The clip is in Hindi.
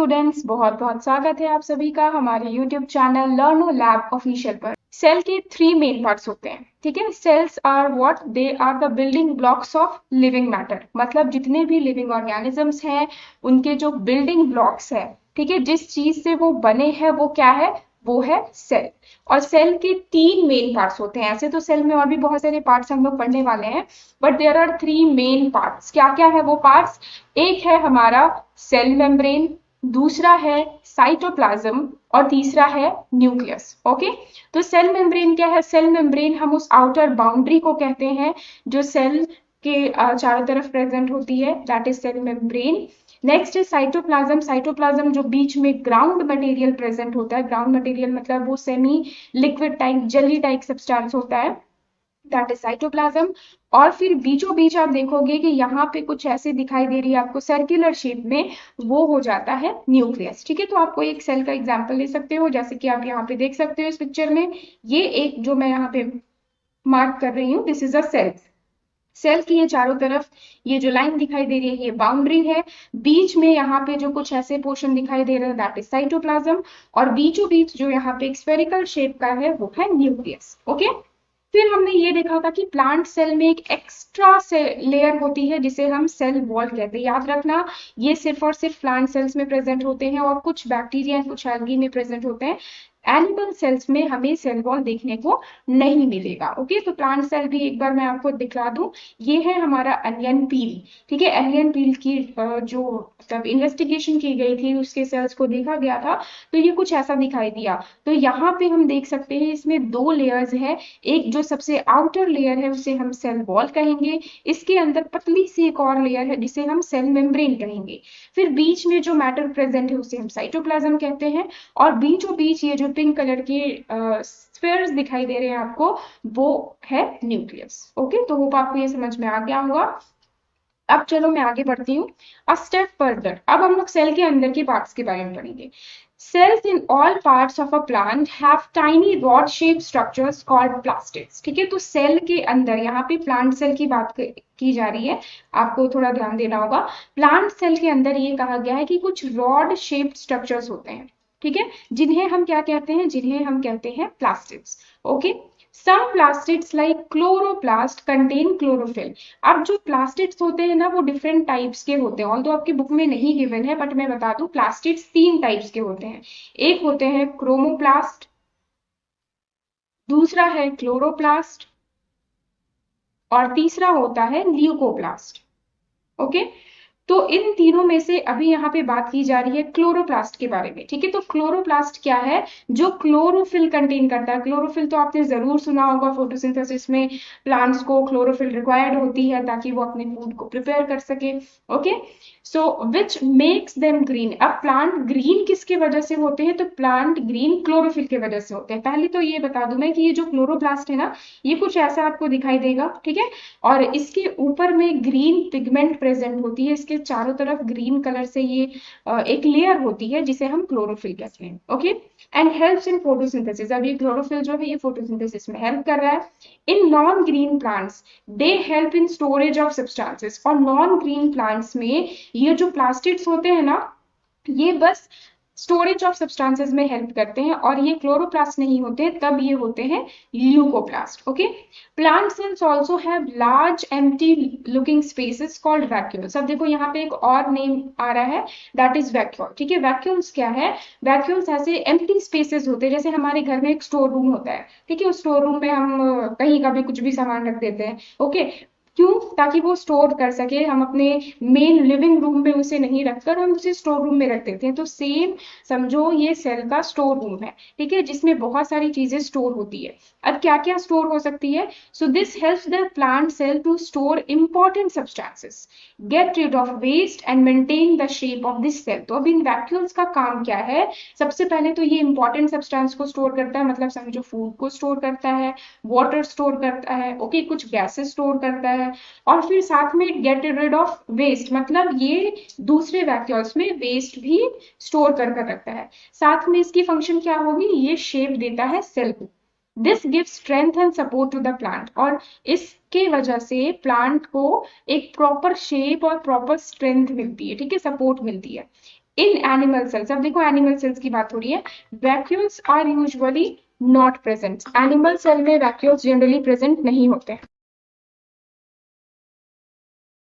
स्टूडेंट्स, बहुत बहुत स्वागत है आप सभी का हमारे YouTube channel Learno lab official पर। सेल के 3 मेन पार्ट्स होते हैं, ठीक है। Cells are what they are the building blocks of living matter, मतलब जितने भी लिविंग ऑर्गेनिजम्स हैं उनके जो बिल्डिंग ब्लॉक्स है, ठीक है, जिस चीज से वो बने हैं वो क्या है, वो है सेल। और सेल के 3 मेन पार्ट्स होते हैं। ऐसे तो सेल में और भी बहुत सारे पार्ट्स हम लोग पढ़ने वाले हैं, but there are 3 main parts. क्या क्या है वो पार्ट्स? एक है हमारा सेल मेम्ब्रेन, दूसरा है साइटोप्लाज्म और तीसरा है न्यूक्लियस। ओके, तो सेल मेम्ब्रेन क्या है? सेल मेम्ब्रेन हम उस आउटर बाउंड्री को कहते हैं जो सेल के चारों तरफ प्रेजेंट होती है, that is cell membrane. Next है साइटोप्लाज्म। साइटोप्लाज्म जो बीच में ग्राउंड मटेरियल प्रेजेंट होता है, ग्राउंड मटेरियल मतलब वो semi liquid type jelly type substance होता है, दैट इज साइटोप्लाज्म। और फिर बीचों बीच आप देखोगे कि यहाँ पे कुछ ऐसे दिखाई दे रही है आपको सर्कुलर शेप में, वो हो जाता है न्यूक्लियस। ठीक है, तो आप कोई एक सेल का एग्जांपल ले सकते हो, जैसे कि आप यहाँ पे देख सकते हो इस पिक्चर में, ये एक जो मैं यहाँ पे मार्क कर रही हूँ, this is a cell. Cell की ये चारों तरफ ये जो लाइन दिखाई दे रही है ये बाउंड्री है, बीच में यहाँ पे जो कुछ ऐसे पोर्शन दिखाई दे रहे हैं दैट इज साइटोप्लाज्म, और बीचों बीच जो यहाँ पे एक स्फेरिकल शेप का है वो है न्यूक्लियस। ओके, फिर हमने ये देखा था कि प्लांट सेल में एक एक्स्ट्रा लेयर होती है जिसे हम सेल वॉल कहते हैं। याद रखना, ये सिर्फ और सिर्फ प्लांट सेल्स में प्रेजेंट होते हैं और कुछ बैक्टीरिया कुछ एल्गी में प्रेजेंट होते हैं। एनिमल सेल्स में हमें सेल वॉल देखने को नहीं मिलेगा। ओके, तो प्लांट सेल भी एक बार मैं आपको दिखा दूं, ये है हमारा अनियन पील। ठीक है, अनियन पील की जो मतलब इन्वेस्टिगेशन की गई थी उसके सेल्स को देखा गया था, तो ये कुछ ऐसा दिखाई दिया। तो यहाँ पे हम देख सकते हैं इसमें 2 लेयर्स है। एक जो सबसे आउटर लेयर है उसे हम सेल वॉल कहेंगे, इसके अंदर पतली सी एक और लेयर है जिसे हम सेल मेम्ब्रेन कहेंगे। फिर बीच में जो मैटर प्रेजेंट है उसे हम साइटोप्लाज्म कहते हैं, और बीचों बीच ये जो पिंक कलर के स्फीयर्स दिखाई दे रहे हैं आपको, वो है न्यूक्लियस। ओके, तो होप आपको ये समझ में आ गया होगा। अब चलो मैं आगे बढ़ती हूँ अ स्टेप फर्दर। अब हम लोग सेल के अंदर के पार्ट्स के बारे में पढ़ेंगे। Cells in all parts of a plant have tiny rod-shaped structures called plastids. ठीक है, तो सेल के अंदर, यहाँ पे प्लांट सेल की बात की जा रही है, आपको थोड़ा ध्यान देना होगा। प्लांट सेल के अंदर ये कहा गया है कि कुछ रॉड शेप्ड स्ट्रक्चर्स होते हैं, ठीक है, जिन्हें हम क्या कहते हैं? जिन्हें हम कहते हैं plastids. Okay, some plastids like chloroplast contain chlorophyll. अब जो प्लास्टिड्स होते हैं ना वो डिफरेंट टाइप्स के होते हैं, ऑल्दो आपकी बुक में नहीं गिवन है बट मैं बता दूं, प्लास्टिड्स 3 टाइप्स के होते हैं। एक होते हैं क्रोमोप्लास्ट, दूसरा है क्लोरोप्लास्ट, और तीसरा होता है ल्यूकोप्लास्ट। ओके, तो इन तीनों में से अभी यहाँ पे बात की जा रही है क्लोरोप्लास्ट के बारे में। ठीक है, तो क्लोरोप्लास्ट क्या है? जो क्लोरोफिल कंटेन करता है। क्लोरोफिल तो आपने जरूर सुना होगा, फोटोसिंथेसिस में प्लांट्स को क्लोरोफिल रिक्वायर्ड होती है ताकि वो अपने फूड को प्रिपेयर कर सके। Okay, so which makes them green. अब प्लांट ग्रीन किसके वजह से होते हैं? तो प्लांट ग्रीन क्लोरोफिल की वजह से होते हैं। पहले तो ये बता दूं मैं कि ये जो क्लोरोप्लास्ट है ना, ये कुछ ऐसा आपको दिखाई देगा, ठीक है, और इसके ऊपर में ग्रीन पिगमेंट प्रेजेंट होती है, इसके चारों तरफ ग्रीन कलर से ये एक लेयर होती है जिसे हम क्लोरोफिल कहते हैं। Okay, and helps in photosynthesis. अब ये क्लोरोफिल जो है ये फोटोसिंथेसिस में हेल्प कर रहा है। In non green plants they help in storage of substances. और नॉन ग्रीन प्लांट्स में ये जो प्लास्टिड्स होते हैं ना, ये बस स्टोरेज ऑफ सब्सटेंसेस में हेल्प करते हैं, और ये क्लोरोप्लास्ट नहीं होते, तब ये होते हैं leucoplast. Okay, plant cells also have large empty looking spaces called vacuoles. अब देखो यहाँ पे एक और नेम आ रहा है, दैट इज वैक्यूल। ठीक है, वैक्यूल्स क्या है? वैक्यूल्स ऐसे एम्प्टी स्पेसेस होते हैं, जैसे हमारे घर में एक स्टोर रूम होता है, ठीक है, उस स्टोर रूम में हम कहीं का भी कुछ भी सामान रख देते हैं। ओके, क्यों? ताकि वो स्टोर कर सके, हम अपने मेन लिविंग रूम में उसे नहीं रखकर हम उसे स्टोर रूम में रख देते हैं। तो सेम समझो ये सेल का स्टोर रूम है, ठीक है, जिसमें बहुत सारी चीजें स्टोर होती है। अब क्या क्या स्टोर हो सकती है? So this helps the plant cell to store important substances, get rid of waste and maintain the shape of this cell. तो अब इन वैक्यूल्स का काम क्या है? सबसे पहले तो ये इंपॉर्टेंट सब्सटेंस को स्टोर करता है, मतलब समझो फूड को स्टोर करता है, वाटर स्टोर करता है, ओके, कुछ गैसेस स्टोर करता है, और फिर साथ में गेट रिड ऑफ वेस्ट, मतलब ये दूसरे वैक्यूल्स में वेस्ट भी स्टोर कर रखता है। साथ में इसकी फंक्शन क्या होगी? ये शेप देता है सेल को। This gives strength and support to the plant, और इसके वजह से प्लांट को एक प्रॉपर शेप और प्रॉपर स्ट्रेंथ मिलती है, ठीक है, सपोर्ट मिलती है। इन एनिमल सेल्स, अब देखो एनिमल सेल्स की बात हो रही है, vacuoles are usually not present. Animal cell में वैक्यूल्स जनरली प्रेजेंट नहीं होते हैं।